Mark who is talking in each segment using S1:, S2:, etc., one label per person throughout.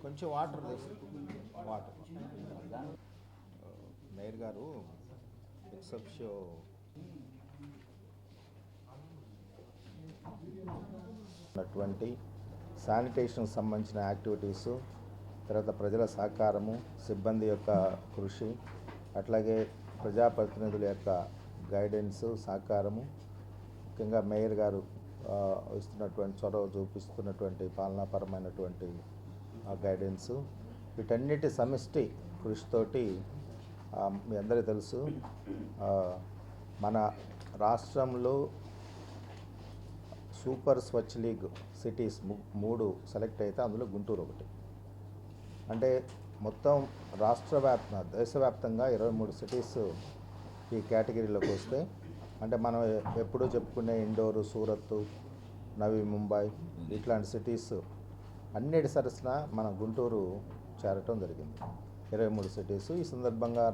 S1: కొంచెం water water mayor గారు except show అటువంటి శానిటేషన్కి సంబంధించిన యాక్టివిటీసు, తర్వాత ప్రజల సహకారము, సిబ్బంది యొక్క కృషి, అట్లాగే ప్రజాప్రతినిధుల యొక్క గైడెన్సు, సహకారము, ముఖ్యంగా మేయర్ గారు ఇస్తున్నటువంటి చొరవ చూపిస్తున్నటువంటి పాలనాపరమైనటువంటి గైడెన్సు, వీటన్నిటి సమిష్టి కృషితోటి మీ అందరికీ తెలుసు మన రాష్ట్రంలో సూపర్ స్వచ్ఛ లీగ్ సిటీస్ 3 సెలెక్ట్ అయితే అందులో గుంటూరు ఒకటి. అంటే మొత్తం దేశవ్యాప్తంగా 23 సిటీస్ ఈ కేటగిరీలోకి వస్తే, అంటే మనం ఎప్పుడూ చెప్పుకునే ఇండోరు, సూరత్, నవీ ముంబై ఇట్లాంటి సిటీస్ అన్నిటి సరసన మన గుంటూరు చేరటం జరిగింది. 23 సిటీసు. ఈ సందర్భంగా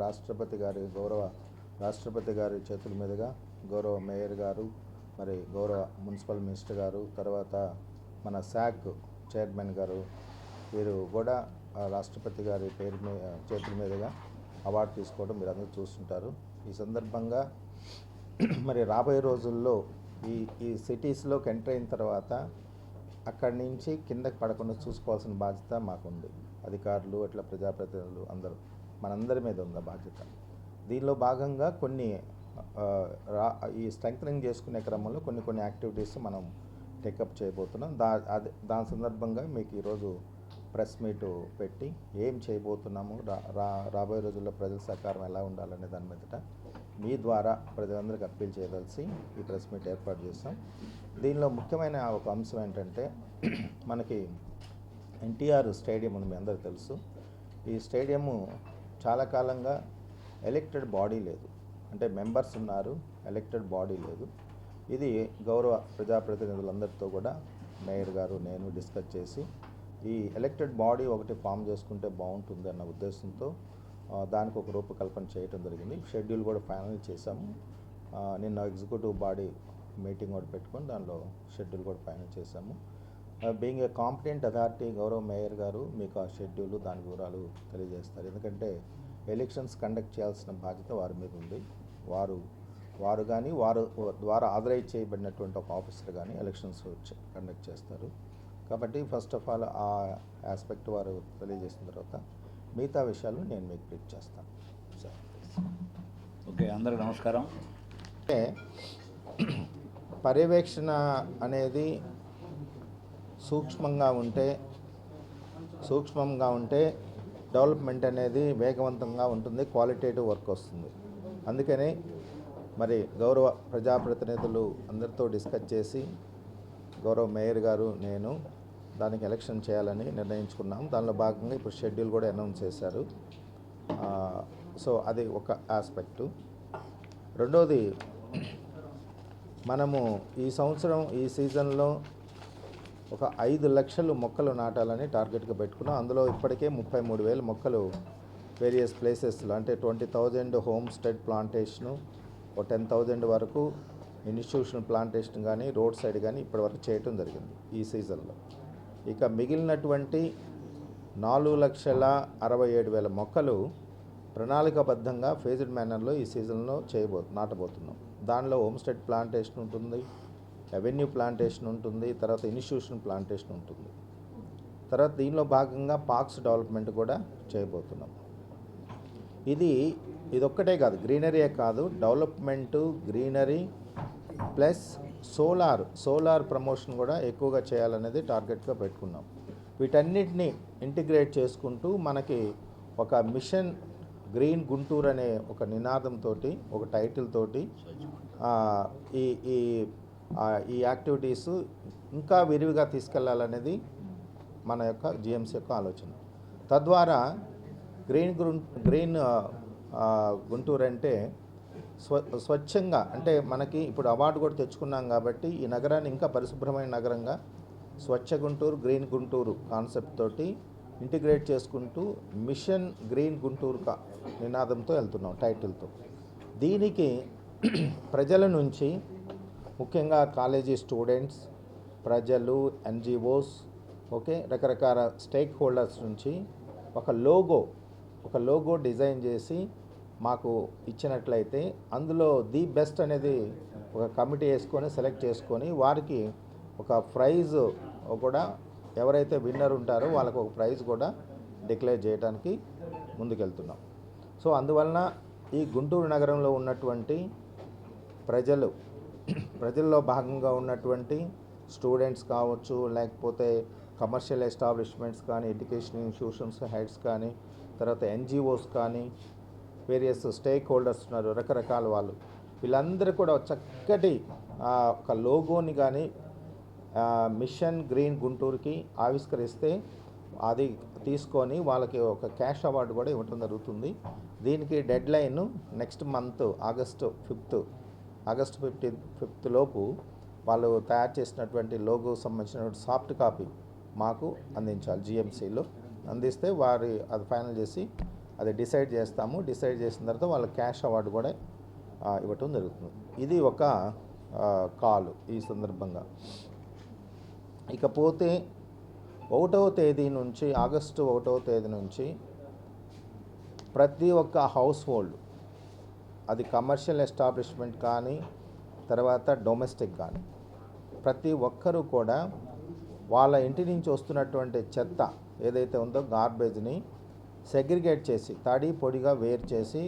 S1: గౌరవ రాష్ట్రపతి గారి చేతుల మీదుగా గౌరవ మేయర్ గారు, మరి గౌరవ మున్సిపల్ మినిస్టర్ గారు, తర్వాత మన శాక్ చైర్మన్ గారు, వీరు కూడా రాష్ట్రపతి గారి చేతుల మీదుగా అవార్డు తీసుకోవడం మీరు అందరూ చూస్తుంటారు. ఈ సందర్భంగా మరి రాబోయే రోజుల్లో ఈ సిటీస్లోకి ఎంటర్ అయిన తర్వాత అక్కడి నుంచి కిందకి పడకుండా చూసుకోవాల్సిన బాధ్యత మాకుంది. అధికారులు, అట్లా ప్రజాప్రతినిధులు అందరూ మనందరి మీద ఉంది బాధ్యత. దీనిలో భాగంగా కొన్ని ఈ స్ట్రెంగ్థనింగ్ చేసుకునే క్రమంలో కొన్ని యాక్టివిటీస్ మనం టేకప్ చేయబోతున్నాం. దాని సందర్భంగా మీకు ఈరోజు ప్రెస్ మీటు పెట్టి ఏం చేయబోతున్నాము, రాబోయే రోజుల్లో ప్రజల సహకారం ఎలా ఉండాలనే దాని మీదట మీ ద్వారా ప్రజలందరికీ అప్పీల్ చేయదలిసి ఈ ప్రెస్ మీట్ ఏర్పాటు చేస్తాం. దీనిలో ముఖ్యమైన ఒక అంశం ఏంటంటే, మనకి ఎన్టీఆర్ స్టేడియం అని మీ అందరికీ తెలుసు. ఈ స్టేడియము చాలా కాలంగా ఎలక్టెడ్ బాడీ లేదు, అంటే మెంబర్స్ ఉన్నారు, ఎలక్టెడ్ బాడీ లేదు. ఇది గౌరవ ప్రజాప్రతినిధులందరితో కూడా మేయర్ గారు, నేను డిస్కస్ చేసి ఈ ఎలక్టెడ్ బాడీ ఒకటి ఫామ్ చేసుకుంటే బాగుంటుంది అన్న ఉద్దేశంతో దానికి ఒక రూపకల్పన చేయడం జరిగింది. షెడ్యూల్ కూడా ఫైనల్ చేశాము. నిన్న ఎగ్జిక్యూటివ్ బాడీ మీటింగ్ కూడా పెట్టుకొని దానిలో షెడ్యూల్ కూడా ఫైనల్ చేశాము. బీయింగ్ ఏ కాంపిటెంట్ అథారిటీ, గౌరవ మేయర్ గారు మీకు ఆ షెడ్యూల్, దాని వివరాలు తెలియజేస్తారు. ఎందుకంటే ఎలక్షన్స్ కండక్ట్ చేయాల్సిన బాధ్యత వారి మీద ఉంది. వారు కానీ వారు ద్వారా ఆథరైజ్ చేయబడినటువంటి ఒక ఆఫీసర్ కానీ ఎలక్షన్స్ కండక్ట్ చేస్తారు. కాబట్టి ఫస్ట్ ఆఫ్ ఆల్ ఆ ఆస్పెక్ట్ వారు తెలియజేసిన తర్వాత మిగతా విషయాలు నేను మీకు బ్రీఫ్ చేస్తాను. సార్
S2: ఓకే, అందరికీ నమస్కారం.
S1: అంటే పర్యవేక్షణ అనేది సూక్ష్మంగా ఉంటే డెవలప్మెంట్ అనేది వేగవంతంగా ఉంటుంది, క్వాలిటేటివ్ వర్క్ వస్తుంది. అందుకని మరి గౌరవ ప్రజాప్రతినిధులు అందరితో డిస్కస్ చేసి గౌరవ మేయర్ గారు, నేను దానికి ఎలక్షన్ చేయాలని నిర్ణయించుకున్నాం. దానిలో భాగంగా ఇప్పుడు షెడ్యూల్ కూడా అనౌన్స్ చేశారు. సో అది ఒక ఆస్పెక్టు. రెండోది, మనము ఈ సంవత్సరం ఈ సీజన్లో ఒక 5 లక్షలు మొక్కలు నాటాలని టార్గెట్గా పెట్టుకున్నాం. అందులో ఇప్పటికే 33,000 మొక్కలు వేరియస్ ప్లేసెస్లో, అంటే 20,000 హోమ్ స్టేడ్ ప్లాంటేషను, ఒక 10,000 వరకు ఇన్స్టిట్యూషనల్ ప్లాంటేషన్ కానీ రోడ్ సైడ్ కానీ ఇప్పటివరకు చేయటం జరిగింది ఈ సీజన్లో. ఇక మిగిలినటువంటి 4,67,000 మొక్కలు ప్రణాళికాబద్ధంగా ఫేజ్డ్ మేనర్లో ఈ సీజన్లో నాటబోతున్నాం. దానిలో హోమ్ స్టేడ్ ప్లాంటేషన్ ఉంటుంది, అవెన్యూ ప్లాంటేషన్ ఉంటుంది, తర్వాత ఇన్స్టిట్యూషనల్ ప్లాంటేషన్ ఉంటుంది. తర్వాత దీనిలో భాగంగా పార్క్స్ డెవలప్మెంట్ కూడా చేయబోతున్నాం. ఇదొక్కటే కాదు, గ్రీనరీయే కాదు, development, greenery plus solar promotion కూడా ఎక్కువగా చేయాలనేది టార్గెట్గా పెట్టుకున్నాం. వీటన్నిటిని ఇంటిగ్రేట్ చేసుకుంటూ మనకి ఒక మిషన్ గ్రీన్ గుంటూరు అనే ఒక నినాదంతో, ఒక టైటిల్ తోటి ఈ యాక్టివిటీస్ ఇంకా విరివిగా తీసుకెళ్లాలనేది మన యొక్క జిఎంసీ యొక్క ఆలోచన. తద్వారా గ్రీన్ గుంటూరు అంటే స్వచ్ఛంగా, అంటే మనకి ఇప్పుడు అవార్డు కూడా తెచ్చుకున్నాం కాబట్టి ఈ నగరాన్ని ఇంకా పరిశుభ్రమైన నగరంగా స్వచ్ఛ గుంటూరు, గ్రీన్ గుంటూరు కాన్సెప్ట్ తోటి ఇంటిగ్రేట్ చేసుకుంటూ మిషన్ గ్రీన్ గుంటూరు నినాదంతో వెళ్తున్నాం, టైటిల్తో. దీనికి ప్రజల నుంచి, ముఖ్యంగా కాలేజీ స్టూడెంట్స్, ప్రజలు, ఎన్జిఓస్, ఓకే, రకరకాల స్టేక్ హోల్డర్స్ నుంచి ఒక లోగో డిజైన్ చేసి మాకు ఇచ్చినట్లయితే అందులో ది బెస్ట్ అనేది ఒక కమిటీ వేసుకొని సెలెక్ట్ చేసుకొని వారికి ఒక ప్రైజ్ కూడా, ఎవరైతే విన్నర్ ఉంటారో వాళ్ళకు ఒక ప్రైజ్ కూడా డిక్లేర్ చేయడానికి ముందుకెళ్తున్నాం. సో అందువలన ఈ గుంటూరు నగరంలో ఉన్నటువంటి ప్రజల్లో భాగంగా ఉన్నటువంటి స్టూడెంట్స్ కావచ్చు, లేకపోతే కమర్షియల్ ఎస్టాబ్లిష్మెంట్స్ కానీ, ఎడ్యుకేషన్ ఇన్స్టిట్యూషన్స్ హెడ్స్ కానీ, తర్వాత ఎన్జిఓస్ కానీ, వేరియస్ స్టేక్ హోల్డర్స్ ఉన్నారు, రకరకాల వాళ్ళు, వీళ్ళందరూ కూడా చక్కటి ఒక లోగోని కానీ మిషన్ గ్రీన్ గుంటూరుకి ఆవిష్కరిస్తే అది తీసుకొని వాళ్ళకి ఒక క్యాష్ అవార్డు కూడా ఇవ్వటం జరుగుతుంది. దీనికి dead line next month August 5 లోపు వాళ్ళు తయారు చేసినటువంటి లోగో సంబంధించినటువంటి సాఫ్ట్ కాపీ మాకు అందించాలి. జిఎంసీలో అందిస్తే అది ఫైనల్ చేసి అది డిసైడ్ చేసిన తర్వాత వాళ్ళ క్యాష్ అవార్డు కూడా ఇవ్వటం జరుగుతుంది. ఇది ఒక కాల్ ఈ సందర్భంగా. ఇకపోతే ఆగస్టు 1వ తేదీ నుంచి ప్రతి ఒక్క హౌస్ హోల్డ్, అది కమర్షియల్ ఎస్టాబ్లిష్మెంట్ కానీ, తర్వాత డొమెస్టిక్ కానీ, ప్రతి ఒక్కరూ కూడా వాళ్ళ ఇంటి నుంచి వస్తున్నటువంటి చెత్త ఏదైతే ఉందో గార్బేజ్ని సెగ్రిగేట్ చేసి తడి పొడిగా వేరు చేసి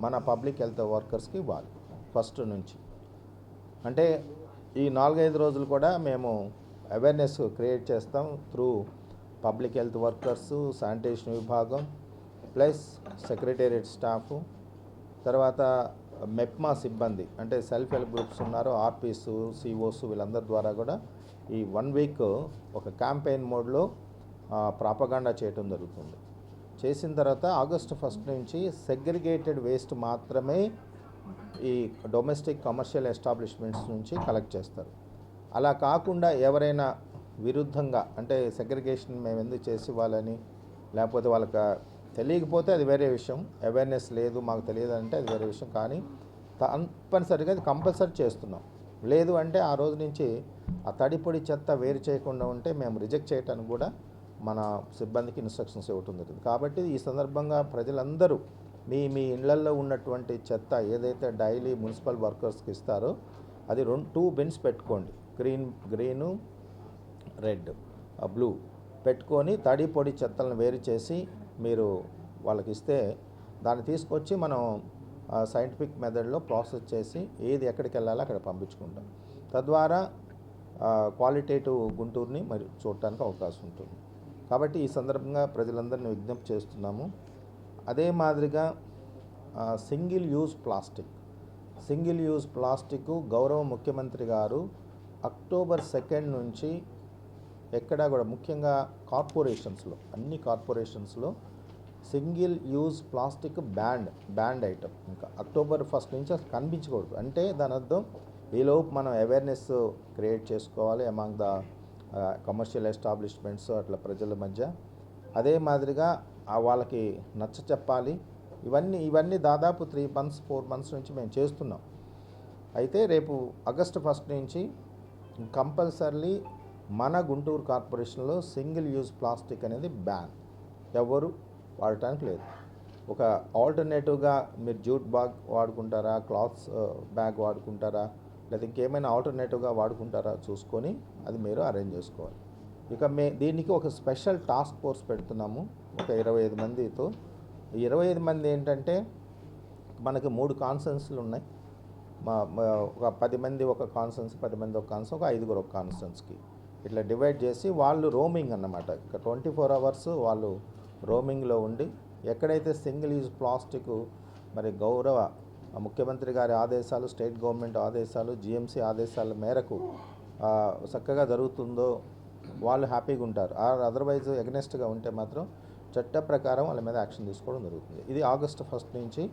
S1: మన పబ్లిక్ హెల్త్ వర్కర్స్కి ఇవ్వాలి. ఫస్ట్ నుంచి అంటే ఈ 4-5 రోజులు కూడా మేము అవేర్నెస్ క్రియేట్ చేస్తాం through public health workers, sanitation విభాగం, ప్లస్ సెక్రటేరియట్ స్టాఫ్, తర్వాత మెప్మా సిబ్బంది, అంటే సెల్ఫ్ హెల్ప్ గ్రూప్స్ ఉన్నారు, ఆర్పీస్, సిఓస్, వీళ్ళందరి ద్వారా కూడా ఈ 1 వీక్ ఒక క్యాంపెయిన్ మోడ్లో ప్రాపగాండా చేయటం జరుగుతుంది. చేసిన తర్వాత ఆగస్టు 1 నుంచి సెగ్రిగేటెడ్ వేస్ట్ మాత్రమే ఈ డొమెస్టిక్ కమర్షియల్ ఎస్టాబ్లిష్మెంట్స్ నుంచి కలెక్ట్ చేస్తారు. అలా కాకుండా ఎవరైనా విరుద్ధంగా, అంటే సెగ్రిగేషన్ మేము ఎందుకు చేసి వాళ్ళని, లేకపోతే వాళ్ళకి తెలియకపోతే అది వేరే విషయం, అవేర్నెస్ లేదు మాకు తెలియదు అంటే అది వేరే విషయం, కానీ తప్పనిసరిగా అది కంపల్సరీ చేస్తున్నాం. లేదు అంటే ఆ రోజు నుంచి ఆ తడి పొడి చెత్త వేరు చేయకుండా ఉంటే మేము రిజెక్ట్ చేయడానికి కూడా మన సిబ్బందికి ఇన్స్ట్రక్షన్స్ ఇవ్వటం జరిగింది. కాబట్టి ఈ సందర్భంగా ప్రజలందరూ మీ ఇళ్లల్లో ఉన్నటువంటి చెత్త ఏదైతే డైలీ మున్సిపల్ వర్కర్స్కి ఇస్తారో అది 2 బిన్స్ పెట్టుకోండి, గ్రీను, రెడ్, బ్లూ పెట్టుకొని తడి పొడి చెత్తలను వేరు చేసి మీరు వాళ్ళకి ఇస్తే దాన్ని తీసుకొచ్చి మనం సైంటిఫిక్ మెథడ్లో ప్రాసెస్ చేసి ఏది ఎక్కడికి వెళ్ళాలో అక్కడ పంపించుకుంటాం. తద్వారా క్వాలిటేటివ్ గుంటూరుని మరి చూడటానికి అవకాశం ఉంటుంది. కాబట్టి ఈ సందర్భంగా ప్రజలందరినీ విజ్ఞప్తి చేస్తున్నాము. అదే మాదిరిగా సింగిల్ యూజ్ ప్లాస్టిక్ గౌరవ ముఖ్యమంత్రి గారు అక్టోబర్ 2 నుంచి ఎక్కడా కూడా, ముఖ్యంగా కార్పొరేషన్స్లో, అన్ని కార్పొరేషన్స్లో single use plastic band item. ఇంకా అక్టోబర్ 1 నుంచి అసలు కనిపించకూడదు. అంటే దాని అర్థం ఈలోపు మనం అవేర్నెస్ క్రియేట్ చేసుకోవాలి అమాంగ్ ద కమర్షియల్ ఎస్టాబ్లిష్మెంట్స్, అట్లా ప్రజల మధ్య. అదే మాదిరిగా వాళ్ళకి నచ్చ చెప్పాలి. ఇవన్నీ దాదాపు 3 months 4 months నుంచి మేము చేస్తున్నాం. అయితే రేపు ఆగస్టు 1 నుంచి కంపల్సరీ మన గుంటూరు కార్పొరేషన్లో సింగిల్ యూజ్ ప్లాస్టిక్ అనేది బ్యాన్, ఎవరు వాడటానికి లేదు. ఒక ఆల్టర్నేటివ్గా మీరు జూట్ బ్యాగ్ వాడుకుంటారా, క్లాత్స్ బ్యాగ్ వాడుకుంటారా, లేదా ఇంకేమైనా ఆల్టర్నేటివ్గా వాడుకుంటారా చూసుకొని అది మీరు అరేంజ్ చేసుకోవాలి. ఇక దీనికి ఒక స్పెషల్ టాస్క్ ఫోర్స్ పెడుతున్నాము ఒక 25 మందితో. ఈ 25 మంది ఏంటంటే మనకి 3 కాన్స్టెన్సీలు ఉన్నాయి. ఒక 10 మంది ఒక కాన్స్టెన్సీ, 10 మంది ఒక కాన్స్టెన్సీ, ఒక 5 ఒక కాన్స్టెన్సీకి ఇట్లా డివైడ్ చేసి వాళ్ళు రోమింగ్ అన్నమాట. ఇక 24 hours వాళ్ళు రోమింగ్లో ఉండి ఎక్కడైతే సింగిల్ యూజ్ ప్లాస్టిక్ మరి గౌరవ ముఖ్యమంత్రి గారి ఆదేశాలు, స్టేట్ గవర్నమెంట్ ఆదేశాలు, జిఎంసీ ఆదేశాల మేరకు చక్కగా జరుగుతుందో వాళ్ళు హ్యాపీగా ఉంటారు. అదర్వైజ్ ఎగనెస్ట్గా ఉంటే మాత్రం చట్ట ప్రకారం వాళ్ళ మీద యాక్షన్ తీసుకోవడం జరుగుతుంది. ఇది ఆగస్టు 1 నుంచి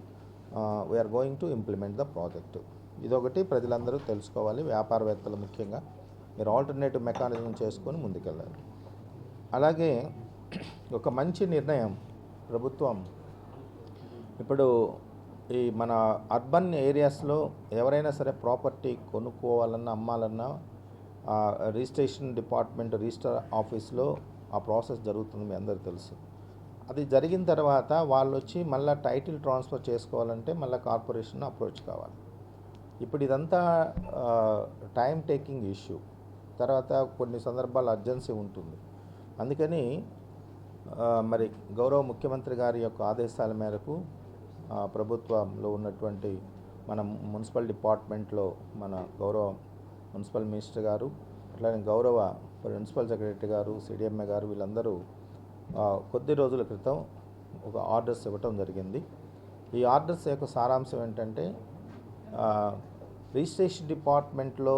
S1: we're going to implement the project. ఇదొకటి ప్రజలందరూ తెలుసుకోవాలి. వ్యాపారవేత్తలు ముఖ్యంగా మీరు ఆల్టర్నేటివ్ మెకానిజం చేసుకొని ముందుకెళ్ళాలి. అలాగే ఒక మంచి నిర్ణయం ప్రభుత్వం ఇప్పుడు ఈ మన అర్బన్ ఏరియాస్లో ఎవరైనా సరే ప్రాపర్టీ కొనుక్కోవాలన్నా, అమ్మాలన్నా రిజిస్ట్రేషన్ డిపార్ట్మెంట్ రిజిస్టర్ ఆఫీస్లో ఆ ప్రాసెస్ జరుగుతుంది, మీ అందరికీ తెలుసు. అది జరిగిన తర్వాత వాళ్ళు వచ్చి మళ్ళీ టైటిల్ ట్రాన్స్ఫర్ చేసుకోవాలంటే మళ్ళీ కార్పొరేషన్ అప్రోచ్ కావాలి. ఇప్పుడు ఇదంతా టైం టేకింగ్ ఇష్యూ. తర్వాత కొన్ని సందర్భాలు అర్జెన్సీ ఉంటుంది. అందుకని మరి గౌరవ ముఖ్యమంత్రి గారి యొక్క ఆదేశాల మేరకు ప్రభుత్వంలో ఉన్నటువంటి మన మున్సిపల్ డిపార్ట్మెంట్లో మన గౌరవ మున్సిపల్ మినిస్టర్ గారు, అట్లానే గౌరవ ప్రిన్సిపల్ సెక్రటరీ గారు, సిడిఎంఏ గారు వీళ్ళందరూ కొద్ది రోజుల క్రితం ఒక ఆర్డర్స్ ఇవ్వటం జరిగింది. ఈ ఆర్డర్స్ యొక్క సారాంశం ఏంటంటే, రిజిస్ట్రేషన్ డిపార్ట్మెంట్లో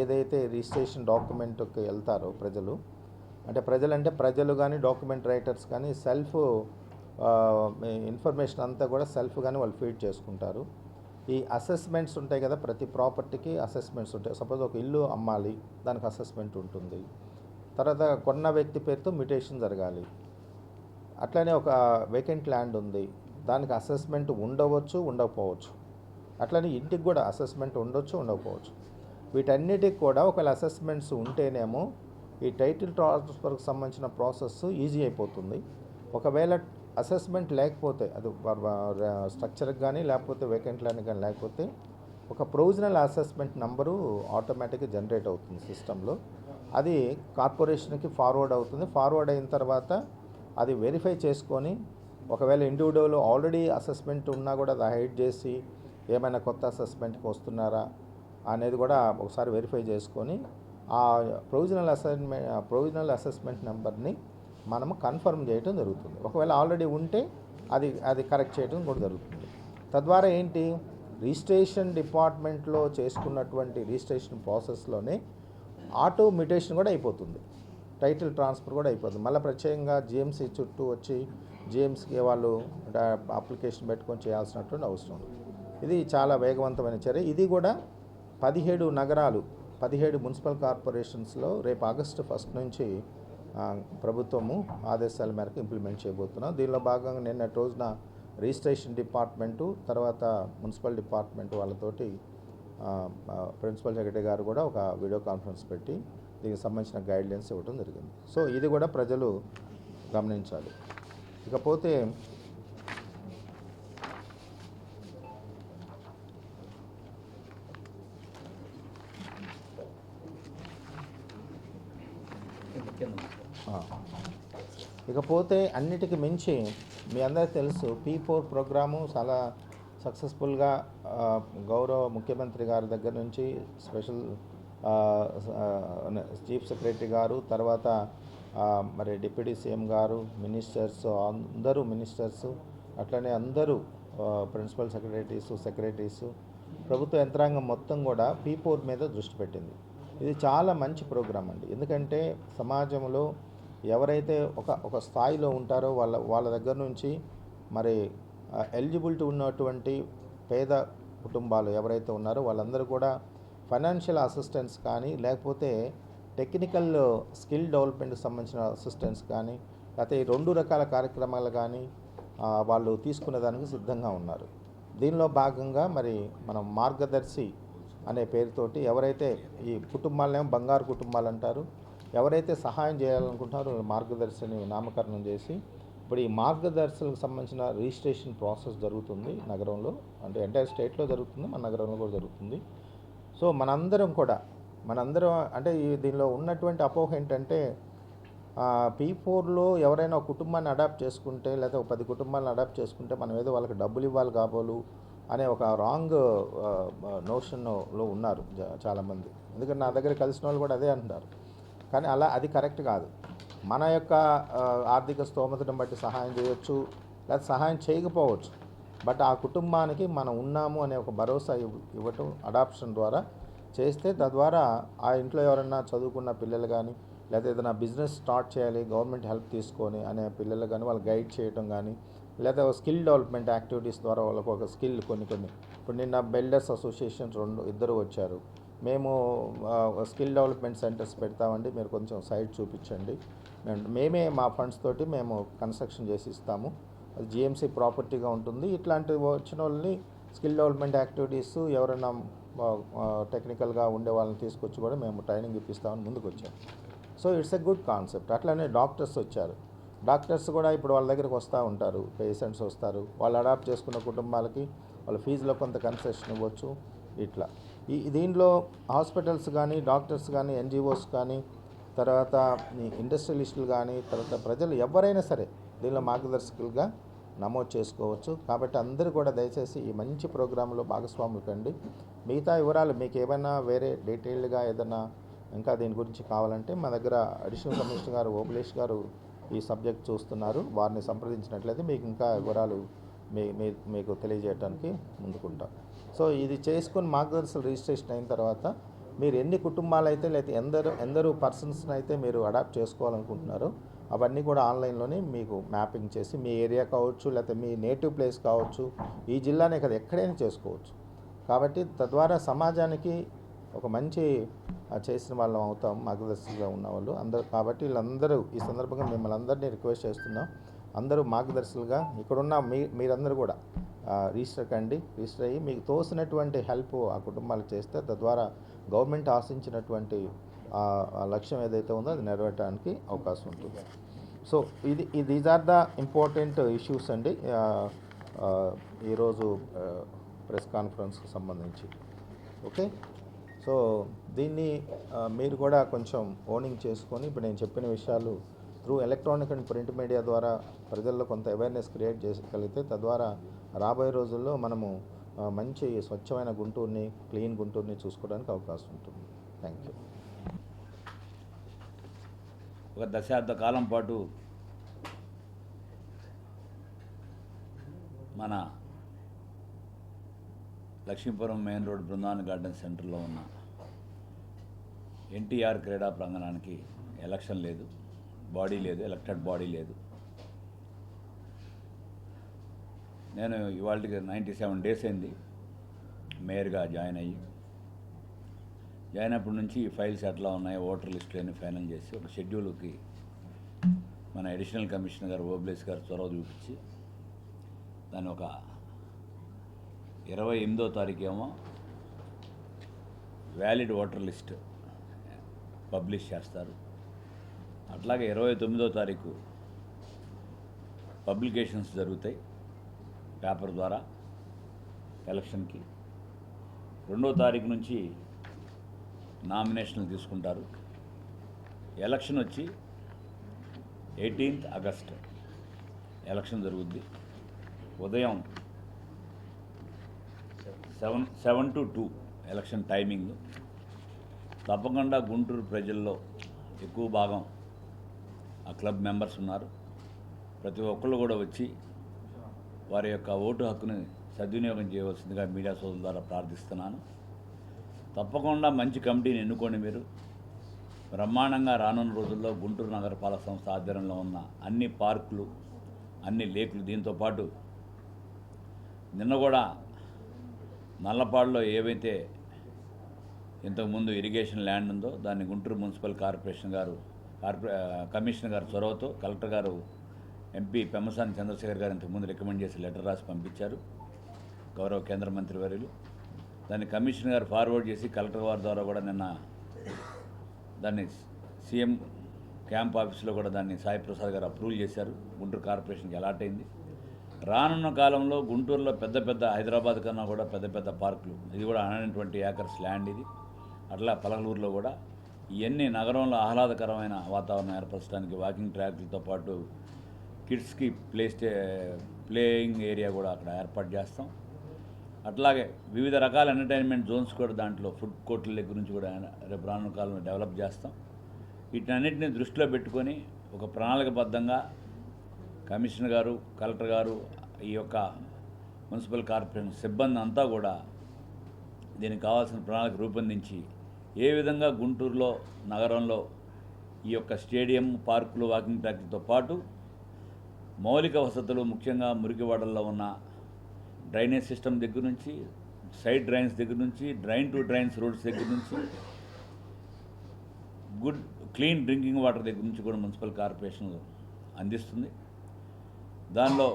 S1: ఏదైతే రిజిస్ట్రేషన్ డాక్యుమెంట్కి వెళ్తారో ప్రజలు కానీ డాక్యుమెంట్ రైటర్స్ కానీ సెల్ఫ్ ఇన్ఫర్మేషన్ అంతా కూడా సెల్ఫ్ కానీ వాళ్ళు ఫీడ్ చేసుకుంటారు. ఈ అసెస్మెంట్స్ ఉంటాయి కదా, ప్రతి ప్రాపర్టీకి అసెస్మెంట్స్ ఉంటాయి. సపోజ్ ఒక ఇల్లు అమ్మాలి, దానికి అసెస్మెంట్ ఉంటుంది. తర్వాత కొన్న వ్యక్తి పేరుతో మ్యూటేషన్ జరగాలి. అట్లనే ఒక వేకెంట్ ల్యాండ్ ఉంది, దానికి అసెస్మెంట్ ఉండవచ్చు, ఉండకపోవచ్చు. అట్లనే ఇంటికి కూడా అసెస్మెంట్ ఉండొచ్చు, ఉండకపోవచ్చు. వీటన్నిటికి కూడా ఒకవేళ అసెస్మెంట్స్ ఉంటేనేమో ఈ టైటిల్ ట్రాన్స్ఫర్కి సంబంధించిన ప్రాసెస్ ఈజీ అయిపోతుంది. ఒకవేళ అసెస్మెంట్ లేకపోతే, అది స్ట్రక్చర్కి కానీ లేకపోతే వేకెంట్ ల్యాండ్ కానీ లేకపోతే, ఒక ప్రొవిజనల్ అసెస్మెంట్ నెంబరు ఆటోమేటిక్గా జనరేట్ అవుతుంది సిస్టంలో. అది కార్పొరేషన్కి ఫార్వర్డ్ అవుతుంది. ఫార్వర్డ్ అయిన తర్వాత అది వెరిఫై చేసుకొని, ఒకవేళ ఇండివిజువల్ ఆల్రెడీ అసెస్మెంట్ ఉన్నా కూడా అది హైడ్ చేసి ఏమైనా కొత్త అసెస్మెంట్కి వస్తున్నారా అనేది కూడా ఒకసారి వెరిఫై చేసుకొని ఆ ప్రొవిజనల్ అసెస్మెంట్ నెంబర్ని మనము కన్ఫర్మ్ చేయడం జరుగుతుంది. ఒకవేళ ఆల్రెడీ ఉంటే అది కరెక్ట్ చేయడం కూడా జరుగుతుంది. తద్వారా ఏంటి, రిజిస్ట్రేషన్ డిపార్ట్మెంట్లో చేసుకున్నటువంటి రిజిస్ట్రేషన్ ప్రాసెస్లోనే ఆటో మ్యూటేషన్ కూడా అయిపోతుంది, టైటిల్ ట్రాన్స్ఫర్ కూడా అయిపోతుంది. మళ్ళీ ప్రత్యేకంగా జిఎంసీ చుట్టూ వచ్చి జిఎంసీకి వాళ్ళు అప్లికేషన్ పెట్టుకొని చేయాల్సినటువంటి అవసరం ఉంది. ఇది చాలా వేగవంతమైన చర్య. ఇది కూడా 17 నగరాలు, 17 మున్సిపల్ కార్పొరేషన్స్లో రేపు ఆగస్టు 1 నుంచి ప్రభుత్వము ఆదేశాల మేరకు ఇంప్లిమెంట్ చేయబోతున్నాం. దీనిలో భాగంగా నిన్నటి రోజున రిజిస్ట్రేషన్ డిపార్ట్మెంటు, తర్వాత మున్సిపల్ డిపార్ట్మెంట్ వాళ్ళతోటి ప్రిన్సిపల్ సెక్రటరీ గారు కూడా ఒక వీడియో కాన్ఫరెన్స్ పెట్టి దీనికి సంబంధించిన గైడ్లైన్స్ ఇవ్వడం జరిగింది. సో ఇది కూడా ప్రజలు గమనించాలి. ఇకపోతే అన్నిటికీ మించి మీ అందరికీ తెలుసు, P4 ప్రోగ్రాము చాలా సక్సెస్ఫుల్గా గౌరవ ముఖ్యమంత్రి గారి దగ్గర నుంచి స్పెషల్ చీఫ్ సెక్రటరీ గారు, తర్వాత మరి డిప్యూటీ సీఎం గారు, మినిస్టర్స్ అట్లనే అందరూ ప్రిన్సిపల్ సెక్రటరీసు ప్రభుత్వ యంత్రాంగం మొత్తం కూడా P4 మీద దృష్టి పెట్టింది. ఇది చాలా మంచి ప్రోగ్రాం అండి. ఎందుకంటే సమాజంలో ఎవరైతే ఒక స్థాయిలో ఉంటారో వాళ్ళ దగ్గర నుంచి మరి ఎలిజిబిలిటీ ఉన్నటువంటి పేద కుటుంబాలు ఎవరైతే ఉన్నారో వాళ్ళందరూ కూడా ఫైనాన్షియల్ అసిస్టెన్స్ కానీ, లేకపోతే టెక్నికల్ స్కిల్ డెవలప్మెంట్కి సంబంధించిన అసిస్టెన్స్ కానీ, లేకపోతే ఈ 2 రకాల కార్యక్రమాలు కానీ వాళ్ళు తీసుకునే దానికి సిద్ధంగా ఉన్నారు. దీనిలో భాగంగా మరి మనం మార్గదర్శి అనే పేరుతోటి ఎవరైతే ఈ కుటుంబాలనేమో బంగారు కుటుంబాలు అంటారు, ఎవరైతే సహాయం చేయాలనుకుంటున్నారో మార్గదర్శిని నామకరణం చేసి ఇప్పుడు ఈ మార్గదర్శులకు సంబంధించిన రిజిస్ట్రేషన్ ప్రాసెస్ జరుగుతుంది నగరంలో. అంటే ఎంటైర్ స్టేట్లో జరుగుతుంది, మన నగరంలో కూడా జరుగుతుంది. సో మనందరం అంటే దీనిలో ఉన్నటువంటి అపోహ ఏంటంటే, P4లో ఎవరైనా ఒక కుటుంబాన్ని అడాప్ట్ చేసుకుంటే, లేకపోతే ఒక 10 కుటుంబాలను అడాప్ట్ చేసుకుంటే మనం ఏదో వాళ్ళకి డబ్బులు ఇవ్వాలి కాబోలు అనే ఒక రాంగ్ నోషన్లో ఉన్నారు చాలామంది. ఎందుకంటే నా దగ్గర కలిసిన వాళ్ళు కూడా అదే అంటున్నారు. కానీ అది కరెక్ట్ కాదు. మన యొక్క ఆర్థిక స్తోమతను బట్టి సహాయం చేయొచ్చు, లేదా సహాయం చేయకపోవచ్చు. బట్ ఆ కుటుంబానికి మనం ఉన్నాము అనే ఒక భరోసా ఇవ్వటం అడాప్షన్ ద్వారా చేస్తే, తద్వారా ఆ ఇంట్లో ఎవరైనా చదువుకున్న పిల్లలు కానీ, లేదా ఏదైనా బిజినెస్ స్టార్ట్ చేయాలి గవర్నమెంట్ హెల్ప్ తీసుకొని అనే పిల్లలు కానీ వాళ్ళు గైడ్ చేయటం కానీ, లేదా స్కిల్ డెవలప్మెంట్ యాక్టివిటీస్ ద్వారా వాళ్ళకు ఒక స్కిల్ కొన్ని ఇప్పుడు నిన్న బిల్డర్స్ అసోసియేషన్ 2 వచ్చారు. మేము స్కిల్ డెవలప్మెంట్ సెంటర్స్ పెడతామండి, మీరు కొంచెం సైట్ చూపించండి, మేమే మా ఫండ్స్ తోటి మేము కన్స్ట్రక్షన్ చేసి ఇస్తాము, అది జిఎంసీ ప్రాపర్టీగా ఉంటుంది. ఇట్లాంటి వచ్చిన వాళ్ళని స్కిల్ డెవలప్మెంట్ యాక్టివిటీస్ ఎవరైనా టెక్నికల్గా ఉండే వాళ్ళని తీసుకొచ్చి కూడా మేము ట్రైనింగ్ ఇప్పిస్తామని ముందుకు వచ్చాము. So it's a good concept. అట్లానే డాక్టర్స్ వచ్చారు. డాక్టర్స్ కూడా ఇప్పుడు వాళ్ళ దగ్గరికి వస్తూ ఉంటారు, పేషెంట్స్ వస్తారు, వాళ్ళు అడాప్ట్ చేసుకున్న కుటుంబాలకి వాళ్ళ ఫీజులో కొంత కన్సెషన్ ఇవ్వచ్చు. ఇట్లా దీనిలో హాస్పిటల్స్ కానీ, డాక్టర్స్ కానీ, ఎన్జిఓస్ కానీ, తర్వాత ఈ ఇండస్ట్రియలిస్టులు కానీ, తర్వాత ప్రజలు ఎవరైనా సరే దీనిలో మార్గదర్శకులుగా నమోదు చేసుకోవచ్చు. కాబట్టి అందరూ కూడా దయచేసి ఈ మంచి ప్రోగ్రాంలో భాగస్వాములు కండి. మిగతా వివరాలు మీకు ఏమైనా వేరే డీటెయిల్డ్గా ఏదైనా ఇంకా దీని గురించి కావాలంటే మా దగ్గర అడిషనల్ కమిషనర్ గారు ఓబులేష్ గారు ఈ సబ్జెక్ట్ చూస్తున్నారు. వారిని సంప్రదించినట్లయితే మీకు ఇంకా వివరాలు మీకు తెలియజేయడానికి ముందుకుంటాం. సో ఇది చేసుకుని మార్గదర్శకులు రిజిస్ట్రేషన్ అయిన తర్వాత మీరు ఎన్ని కుటుంబాలు అయితే లేకపోతే ఎందరు పర్సన్స్ని అయితే మీరు అడాప్ట్ చేసుకోవాలనుకుంటున్నారో అవన్నీ కూడా ఆన్లైన్లోనే మీకు మ్యాపింగ్ చేసి మీ ఏరియా కావచ్చు, లేకపోతే మీ నేటివ్ ప్లేస్ కావచ్చు, ఈ జిల్లానే కదా ఎక్కడైనా చేసుకోవచ్చు. కాబట్టి తద్వారా సమాజానికి ఒక మంచి చేసిన వాళ్ళం అవుతాం మార్గదర్శకులుగా ఉన్నవాళ్ళు అందరూ. కాబట్టి వీళ్ళందరూ ఈ సందర్భంగా మిమ్మల్ని అందరినీ రిక్వెస్ట్ చేస్తున్నాం, అందరూ మార్గదర్శకులుగా ఇక్కడున్న మీరందరూ కూడా రిజిస్టర్ కండి. రిజిస్టర్ అయ్యి మీకు తోసినటువంటి హెల్ప్ ఆ కుటుంబాలకు చేస్తే తద్వారా గవర్నమెంట్ ఆశించినటువంటి లక్ష్యం ఏదైతే ఉందో అది నెరవేరడానికి అవకాశం ఉంటుంది. So these are the important issues అండి ఈరోజు ప్రెస్ కాన్ఫరెన్స్కి సంబంధించి. ఓకే, సో దీన్ని మీరు కూడా కొంచెం ఓనింగ్ చేసుకొని ఇప్పుడు నేను చెప్పిన విషయాలు through electronic and print media ద్వారా ప్రజల్లో కొంత అవేర్నెస్ క్రియేట్ చేయగలిగితే తద్వారా రాబోయే రోజుల్లో మనము మంచి స్వచ్ఛమైన గుంటూరుని, క్లీన్ గుంటూరుని చూసుకోవడానికి అవకాశం ఉంటుంది. Thank you.
S2: ఒక దశాబ్ద కాలం పాటు మన Lakshmipuram main road Brindavan garden సెంటర్లో ఉన్న ఎన్టీఆర్ క్రీడా ప్రాంగణానికి ఎలక్షన్ లేదు, బాడీ లేదు, ఎలక్టెడ్ బాడీ లేదు. నేను ఇవాళకి 97 డేస్ అయింది మేయర్గా జాయిన్ అయినప్పటి నుంచి ఈ ఫైల్స్ ఎట్లా ఉన్నాయో ఓటర్ లిస్టులన్నీ ఫైనల్ చేసి ఒక షెడ్యూల్కి మన అడిషనల్ కమిషనర్ గారు ఓబులేష్ గారు చొరవ చూపించి దాన్ని ఒక 28వ తారీఖు ఏమో వ్యాలిడ్ ఓటర్ లిస్ట్ పబ్లిష్ చేస్తారు. అట్లాగే 29వ తారీఖు పబ్లికేషన్స్ జరుగుతాయి పేపర్ ద్వారా ఎలక్షన్కి. 2వ తారీఖు నుంచి నామినేషన్లు తీసుకుంటారు. ఎలక్షన్ వచ్చి 18th ఆగస్ట్ ఎలక్షన్ జరుగుద్ది. ఉదయం 7 to 2 ఎలక్షన్ టైమింగ్. తప్పకుండా గుంటూరు ప్రజల్లో ఎక్కువ భాగం ఆ క్లబ్ మెంబర్స్ ఉన్నారు. ప్రతి ఒక్కళ్ళు కూడా వచ్చి వారి యొక్క ఓటు హక్కుని సద్వినియోగం చేయవలసిందిగా మీడియా సోదరుల ద్వారా ప్రార్థిస్తున్నాను. తప్పకుండా మంచి కమిటీని ఎన్నుకోండి. మీరు బ్రహ్మాండంగా రానున్న రోజుల్లో గుంటూరు నగరపాలక సంస్థ ఆధ్వర్యంలో ఉన్న అన్ని పార్కులు, అన్ని లేకులు, దీంతోపాటు నిన్న కూడా నల్లపాడులో ఏవైతే ఇంతకుముందు ఇరిగేషన్ ల్యాండ్ ఉందో దాన్ని గుంటూరు మున్సిపల్ కమిషనర్ గారు చొరవతో కలెక్టర్ గారు ఎంపీ పెమ్మసాని చంద్రశేఖర్ గారు ఇంతకుముందు రికమెండ్ చేసి లెటర్ రాసి పంపించారు గౌరవ కేంద్ర మంత్రి వర్యులు. దాన్ని కమిషనర్ గారు ఫార్వర్డ్ చేసి కలెక్టర్ వారి ద్వారా కూడా నిన్న దాన్ని సీఎం క్యాంప్ ఆఫీస్లో కూడా దాన్ని సాయి ప్రసాద్ గారు అప్రూవల్ చేశారు. గుంటూరు కార్పొరేషన్కి అలాట్ అయింది. రానున్న కాలంలో గుంటూరులో పెద్ద హైదరాబాద్ కన్నా కూడా పెద్ద పార్కులు, ఇది కూడా 120 acres ల్యాండ్ ఇది. అట్లా పలకలూరులో కూడా ఇవన్నీ నగరంలో ఆహ్లాదకరమైన వాతావరణం ఏర్పరచడానికి వాకింగ్ ట్రాక్లతో పాటు కిడ్స్కి ప్లేయింగ్ ఏరియా కూడా అక్కడ ఏర్పాటు చేస్తాం. అట్లాగే వివిధ రకాల ఎంటర్టైన్మెంట్ జోన్స్ కూడా దాంట్లో ఫుడ్ కోర్టుల దగ్గర నుంచి కూడా రేపు రానున్న కాలంలో డెవలప్ చేస్తాం. వీటన్నిటిని దృష్టిలో పెట్టుకొని ఒక ప్రణాళికబద్ధంగా కమిషనర్ గారు, కలెక్టర్ గారు, ఈ యొక్క మున్సిపల్ కార్పొరేషన్ సిబ్బంది అంతా కూడా దీనికి కావాల్సిన ప్రణాళిక రూపొందించి ఏ విధంగా గుంటూరులో నగరంలో ఈ యొక్క స్టేడియం, పార్కులు, వాకింగ్ ట్రాక్లతో పాటు మౌలిక వసతులు, ముఖ్యంగా మురికివాడల్లో ఉన్న డ్రైనేజ్ సిస్టమ్ దగ్గర నుంచి, సైడ్ డ్రైన్స్ దగ్గర నుంచి, డ్రైన్ టు డ్రైన్స్ రోడ్స్ దగ్గర నుంచి, గుడ్ క్లీన్ డ్రింకింగ్ వాటర్ దగ్గర నుంచి కూడా మున్సిపల్ కార్పొరేషన్ అందిస్తుంది. దానిలో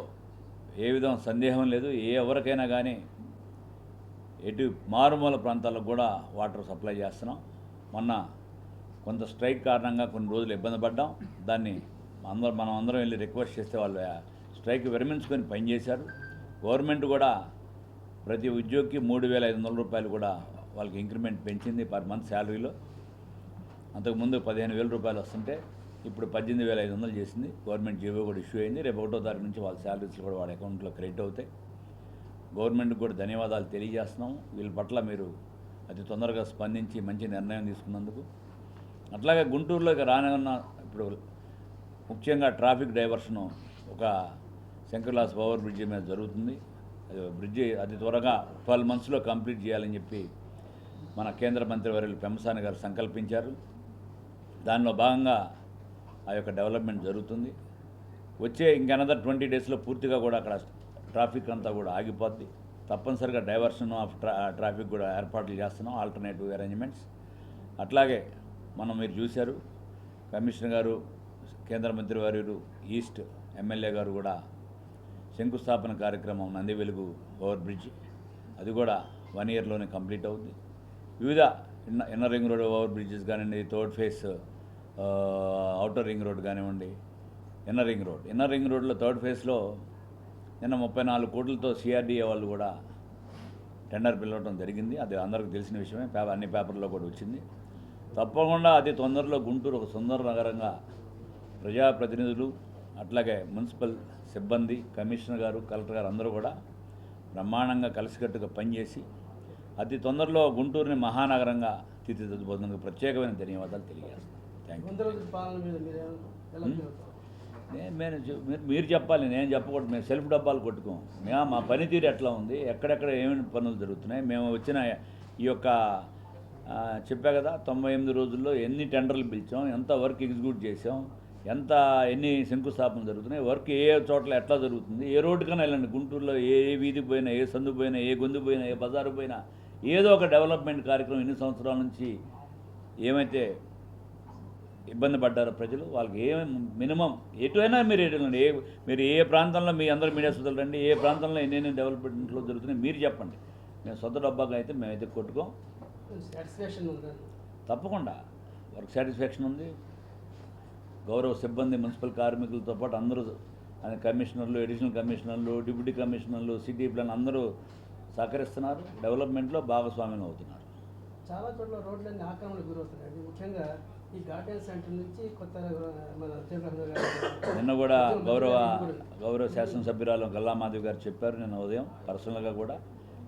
S2: ఏ విధం సందేహం లేదు. ఎవరికైనా కానీ మారుమూల ప్రాంతాలకు కూడా వాటర్ సప్లై చేస్తున్నాం. మొన్న కొంత స్ట్రైక్ కారణంగా కొన్ని రోజులు ఇబ్బంది పడ్డాం. దాన్ని మనం అందరం వెళ్ళి రిక్వెస్ట్ చేస్తే వాళ్ళు స్ట్రైక్ విరమించుకొని పనిచేశారు. గవర్నమెంట్ కూడా ప్రతి ఉద్యోగికి 3,500 రూపాయలు కూడా వాళ్ళకి ఇంక్రిమెంట్ పెంచింది పర్ మంత్ శాలరీలో. అంతకుముందు 15,000 రూపాయలు వస్తుంటే ఇప్పుడు 18,500 చేసింది. గవర్నమెంట్ జీవో కూడా ఇష్యూ అయింది. రేపు 1వ తారీఖు నుంచి వాళ్ళ శాలరీస్ కూడా వాళ్ళ అకౌంట్లో క్రెడిట్ అవుతాయి. గవర్నమెంట్కి కూడా ధన్యవాదాలు తెలియజేస్తున్నాం. వీళ్ళ పట్ల మీరు అతి తొందరగా స్పందించి మంచి నిర్ణయం తీసుకున్నందుకు. అట్లాగే గుంటూరులోకి రానున్న ఇప్పుడు ముఖ్యంగా ట్రాఫిక్ డైవర్షను ఒక శంకర్లాస్ ఓవర్ బ్రిడ్జి మీద జరుగుతుంది. అది బ్రిడ్జి అతి త్వరగా 12 monthsలో కంప్లీట్ చేయాలని చెప్పి మన కేంద్ర మంత్రివర్యులు పెమ్మసాని గారు సంకల్పించారు. దానిలో భాగంగా ఆ యొక్క డెవలప్మెంట్ జరుగుతుంది. వచ్చే ఇంకనదర్ 20 daysలో పూర్తిగా కూడా అక్కడ ట్రాఫిక్ అంతా కూడా ఆగిపోద్ది. తప్పనిసరిగా డైవర్షన్ ఆఫ్ ట్రాఫిక్ కూడా ఏర్పాట్లు చేస్తున్నాం, ఆల్టర్నేటివ్ అరేంజ్మెంట్స్. అట్లాగే మీరు చూశారు, కమిషనర్ గారు, కేంద్ర మంత్రివర్యులు, ఈస్ట్ ఎమ్మెల్యే గారు కూడా శంకుస్థాపన కార్యక్రమం నంది వెలుగు ఓవర్ బ్రిడ్జ్, అది కూడా 1 yearలోనే కంప్లీట్ అవుతుంది. వివిధ inner ring road over bridges కానివ్వండి, third phase outer ring road కానివ్వండి, ఇన్నర్ రింగ్ రోడ్లో థర్డ్ ఫేజ్లో నిన్న 34 కోట్లతో సిఆర్డీఏ వాళ్ళు కూడా టెండర్ పిలవడం జరిగింది. అది అందరికీ తెలిసిన విషయమే, అన్ని పేపర్లో కూడా వచ్చింది. తప్పకుండా అతి తొందరలో గుంటూరు ఒక సుందర నగరంగా ప్రజాప్రతినిధులు, అట్లాగే మున్సిపల్ సిబ్బంది, కమిషనర్ గారు, కలెక్టర్ గారు అందరూ కూడా బ్రహ్మాండంగా కలిసికట్టుగా పనిచేసి అతి తొందరలో గుంటూరుని మహానగరంగా తీర్చిదిద్దుబోతున్నందుకు ప్రత్యేకమైన ధన్యవాదాలు తెలియజేస్తాను. మీరు చెప్పాలి, నేను చెప్పకూడదు. మేము సెల్ఫ్ డబ్బాలు కొట్టుకోం. మా పనితీరు ఎట్లా ఉంది, ఎక్కడెక్కడ ఏమేమి పనులు జరుగుతున్నాయి, మేము వచ్చిన ఈ యొక్క చెప్పా కదా 98 రోజుల్లో ఎన్ని టెండర్లు పిలిచాం, ఎంత వర్క్ ఎగ్జిక్యూట్ చేసాం, ఎన్ని శంకుస్థాపనలు జరుగుతున్నాయి, వర్క్ ఏ చోట్ల ఎట్లా జరుగుతుంది, ఏ రోడ్డుకైనా వెళ్ళండి గుంటూరులో, ఏ వీధికి పోయినా, ఏ సందు పోయినా, ఏ గొంతు పోయినా, ఏ బజారు పోయినా ఏదో ఒక డెవలప్మెంట్ కార్యక్రమం ఇన్ని సంవత్సరాల నుంచి ఏమైతే ఇబ్బంది పడ్డారో ప్రజలు, వాళ్ళకి మినిమం ఎటువైనా మీరు ఎటునండి, మీరు ఏ ప్రాంతంలో మీ అందరూ మీడియా సోదరులు రండి, ఏ ప్రాంతంలో ఎన్ని డెవలప్మెంట్లో జరుగుతున్నాయి మీరు చెప్పండి. మేము సొంత డబ్బాగా అయితే మేమైతే కొట్టుకోం. తప్పకుండా వర్క్ సాటిస్ఫాక్షన్ ఉంది. గౌరవ సిబ్బంది, మున్సిపల్ కార్మికులతో పాటు అందరూ, కమిషనర్లు, అడిషనల్ కమిషనర్లు, డిప్యూటీ కమిషనర్లు, సిటీ ప్లాన్ అందరూ సహకరిస్తున్నారు. డెవలప్మెంట్లో భాగస్వామ్యం అవుతున్నారు.
S3: చాలా చోట్ల రోడ్లన్నీ ఆక్రమణకు గురవుతున్నాయి. ముఖ్యంగా ఈ గార్డెన్ సెంటర్ నుంచి కొత్త
S2: నిన్న కూడా గౌరవ శాసనసభ్యురాలు గల్లామాధవి గారు చెప్పారు. నిన్న ఉదయం పర్సనల్గా కూడా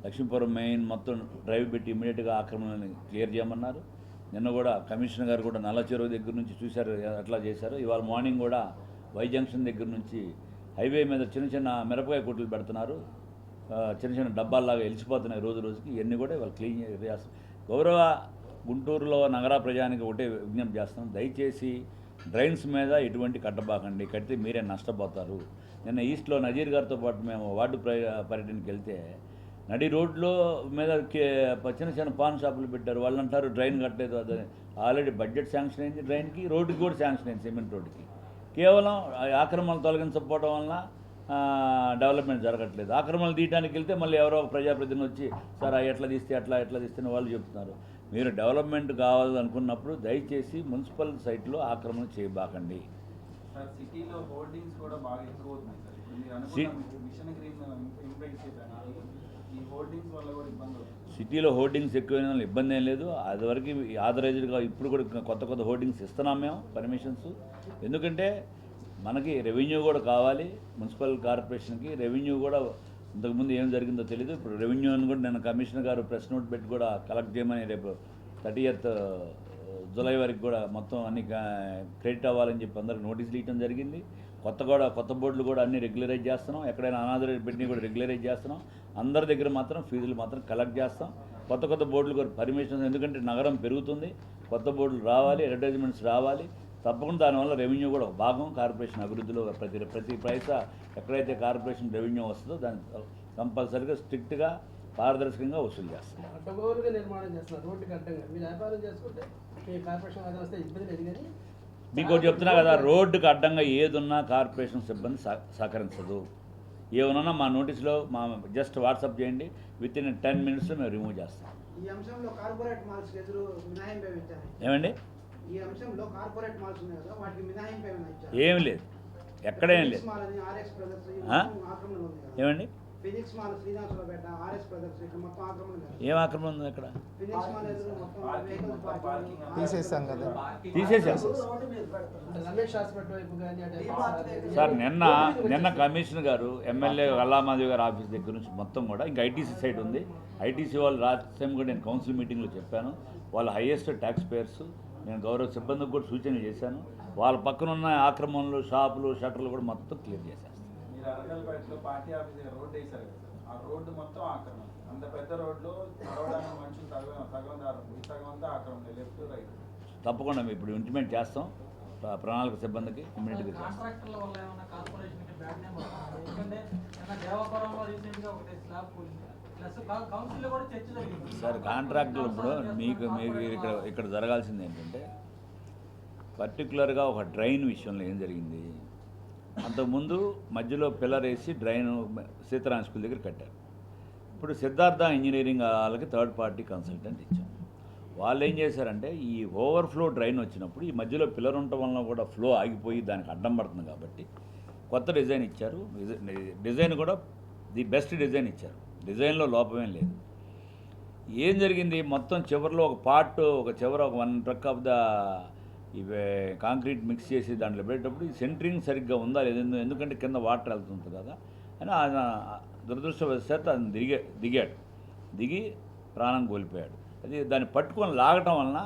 S2: లక్ష్మీపురం మెయిన్ మొత్తం డ్రైవ్ పెట్టి ఇమీడియట్గా ఆక్రమణని క్లియర్ చేయమన్నారు. నిన్న కూడా కమిషనర్ గారు కూడా నల్ల చెరువు దగ్గర నుంచి చూశారు ఎట్లా చేశారు. ఇవాళ మార్నింగ్ కూడా వై జంక్షన్ దగ్గర నుంచి హైవే మీద చిన్న మిరపకాయ కొట్లు పెడుతున్నారు. చిన్న డబ్బాల్లాగా వెలిసిపోతున్నాయి రోజు రోజుకి. ఇవన్నీ కూడా ఇవాళ క్లీన్ చేస్తారు. గౌరవ గుంటూరులో నగర ప్రజానికి ఒకటే విజ్ఞప్తి చేస్తాం, దయచేసి డ్రైన్స్ మీద ఎటువంటి కట్టబాకండి, కడితే మీరే నష్టపోతారు. నిన్న ఈస్ట్లో నజీర్ గారితో పాటు మేము వార్డు పర్యటనకి వెళ్తే నడి రోడ్లో మీద చిన్న పాన్ షాపులు పెట్టారు. వాళ్ళు అంటారు డ్రైన్ కట్టలేదు. అది ఆల్రెడీ బడ్జెట్ శాంక్షన్ అయింది డ్రైన్కి, రోడ్డుకి కూడా శాంక్షన్ అయింది, సిమెంట్ రోడ్డుకి. కేవలం ఆక్రమణలు తొలగించకపోవడం వల్ల డెవలప్మెంట్ జరగట్లేదు. ఆక్రమణలు తీయడానికి వెళ్తే మళ్ళీ ఎవరో ప్రజాప్రతినిధులు వచ్చి సార్ ఎట్లా తీస్తే వాళ్ళు చెప్తున్నారు. మీరు డెవలప్మెంట్ కావాలనుకున్నప్పుడు దయచేసి మున్సిపల్ సైట్లో ఆక్రమణ చేయబాకండి.
S4: సిటీలో హోర్డింగ్స్ కూడా బాగా ఎక్కువ అవుతున్నాయి సార్. ఇప్పుడు మీరు అనుకున్న మిషన్ గ్రీన్ ఇంప్లిమెంట్ చేయడానికి ఈ హోర్డింగ్స్ వల్ల కూడా ఇబ్బంది అవుతుంది.
S2: సిటీలో హోర్డింగ్స్ ఎక్కువైన ఇబ్బంది ఏం లేదు. అదివరకు ఆథరైజ్డ్గా ఇప్పుడు కూడా కొత్త హోర్డింగ్స్ ఇస్తున్నాం మేము, పర్మిషన్స్. ఎందుకంటే మనకి రెవెన్యూ కూడా కావాలి. మున్సిపల్ కార్పొరేషన్కి రెవెన్యూ కూడా ఇంతకుముందు ఏం జరిగిందో తెలియదు. ఇప్పుడు రెవెన్యూని కూడా నేను కమిషనర్ గారు ప్రెస్ నోట్ పెట్టి కూడా కలెక్ట్ చేయమని రేపు 30th జూలై వరకు కూడా మొత్తం అన్ని క్రెడిట్ అవ్వాలని చెప్పి అందరికి నోటీసులు ఇవ్వడం జరిగింది. కొత్త బోర్డులు కూడా అన్ని రెగ్యులరైజ్ చేస్తున్నాం. ఎక్కడైనా అనాథరైజ్ పెట్టినవి కూడా రెగ్యులరైజ్ చేస్తున్నాం. అందరి దగ్గర మాత్రం ఫీజులు మాత్రం కలెక్ట్ చేస్తాం. కొత్త బోర్డులు కూడా పర్మిషన్స్, ఎందుకంటే నగరం పెరుగుతుంది, కొత్త బోర్డులు రావాలి, అడ్వర్టైజ్మెంట్స్ రావాలి. తప్పకుండా దానివల్ల రెవెన్యూ కూడా ఒక భాగం కార్పొరేషన్ అభివృద్ధిలో ప్రతి పైసా ఎక్కడైతే కార్పొరేషన్ రెవెన్యూ వస్తుందో దాన్ని కంపల్సరీగా స్ట్రిక్ట్గా పారదర్శకంగా వసూలు చేస్తాం.
S3: అడ్డగోలుగా నిర్మాణం చేస్తున్నారు రోడ్డుకి అడ్డంగా. మీరు వ్యాపారం చేసుకుంటే మీ కార్పొరేషన్ ఆదాయం వస్తే ఇబ్బంది లేదు. కానీ
S2: మీకు చెప్తున్నా కదా, రోడ్డుకి అడ్డంగా ఏదున్నా కార్పొరేషన్ సిబ్బంది సహకరించదు. ఏమన్నా మా నోటీసులో జస్ట్ వాట్సాప్ చేయండి, విత్ ఇన్ 10 minutes మేము రిమూవ్ చేస్తాం.
S3: ఈ అంశంలో కార్పొరేట్ మాల్స్కి ఎదురు మినహాయింపు ఇచ్చారు.
S2: ఏమండి?
S3: ఈ అంశంలో కార్పొరేట్ మాల్స్ ఉన్నాయి కదా, వాటికి మినహాయింపు ఏమైనా ఇచ్చారా?
S2: ఏం లేదు, ఎక్కడేం లేదు.
S3: ఫినిక్స్ మాల్ అని ఆర్ఎక్స్ బ్రదర్స్ ఈ
S2: ఆ?
S3: మొత్తం ఆక్రమణ ఉంది కదా.
S2: ఏమండి,
S3: Phoenix mall Srinivasaraopeta RS brothers ఇక్కడ మొత్తం ఆక్రమణ ఉంది కదా.
S2: ఏం ఆక్రమణ ఉంది అక్కడ?
S3: ఫినిక్స్ మాల్ ఎదురు మొత్తం వెహికల్స్ పార్కింగ్
S1: తీసేసాం కదా.
S2: తీసేసాం
S3: రమేష్ హాస్పిటల్ వైపు కానీ అంటే
S2: సార్. నిన్న కమిషనర్ గారు ఎమ్మెల్యే అల్లామాదేవి గారి ఆఫీస్ దగ్గర నుంచి మొత్తం కూడా ఇంకా ఐటీసీ సైడ్ ఉంది. ఐటీసీ వాళ్ళు రాత్రి కూడా నేను కౌన్సిల్ మీటింగ్లో చెప్పాను, వాళ్ళ హైయెస్ట్ ట్యాక్స్ పేయర్స్. నేను గౌరవ సిబ్బందికి కూడా సూచనలు చేశాను. వాళ్ళ పక్కన ఉన్న ఆక్రమణలు, షాపులు, షట్టర్లు కూడా మొత్తం క్లియర్ చేసేస్తాను.
S4: మీరు అరకల్పేటలో పార్టీ ఆఫీస్ దగ్గర రోడ్డు వేశారు కదా సార్, ఆ రోడ్డు మొత్తం ఆక్రమణ. అంత పెద్ద రోడ్లో నడవడానికి మనుషులు సగం దారం, ఈ సగం అంతా ఆక్రమణ, లెఫ్ట్ రైట్.
S2: తప్పకుండా మేము ఇప్పుడు ఇంటిమేట్ చేస్తాం ప్రణాళిక సిబ్బందికి, ఇమ్మీడియట్గా చేస్తాం.
S5: కాంట్రాక్టర్ల వల్ల ఏమన్నా కార్పొరేషన్కి బ్యాడ్ నేమ్ వస్తుంది? ఎందుకంటే నిన్న దేవపురంలో రీసెంట్గా ఒకటి స్లాబ్ కూలింది, ప్లస్ కౌన్సిల్లో కూడా చర్చ జరిగింది.
S2: సార్, కాంట్రాక్టులు ఇప్పుడు మీకు ఇక్కడ జరగాల్సింది ఏంటంటే పర్టికులర్గా ఒక డ్రైన్ విషయంలో ఏం జరిగింది, అంతకుముందు మధ్యలో పిల్లర్ వేసి డ్రైన్ సీతారాం స్కూల్ దగ్గర కట్టారు. ఇప్పుడు సిద్ధార్థ ఇంజనీరింగ్ వాళ్ళకి థర్డ్ పార్టీ కన్సల్టెంట్ ఇచ్చాం. వాళ్ళు ఏం చేశారంటే ఈ ఓవర్ఫ్లో డ్రైన్ వచ్చినప్పుడు ఈ మధ్యలో పిల్లర్ ఉండటం వలన కూడా ఫ్లో ఆగిపోయి దానికి అడ్డం పడుతుంది కాబట్టి కొత్త డిజైన్ ఇచ్చారు. డిజైన్ కూడా ది బెస్ట్ డిజైన్ ఇచ్చారు, డిజైన్లో లోపమేం లేదు. ఏం జరిగింది, మొత్తం చివరిలో ఒక చివర 1 ట్రక్ ఆఫ్ ద ఇవే కాంక్రీట్ మిక్స్ చేసి దాంట్లో పెట్టేటప్పుడు ఈ సెంటరింగ్ సరిగ్గా ఉందా లేదు, ఎందుకంటే కింద వాటర్ వెళ్తుంది కదా అని ఆయన దురదృష్టవశాత్తు ఆయన దిగి ప్రాణం కోల్పోయాడు. అది దాన్ని పట్టుకొని లాగటం వలన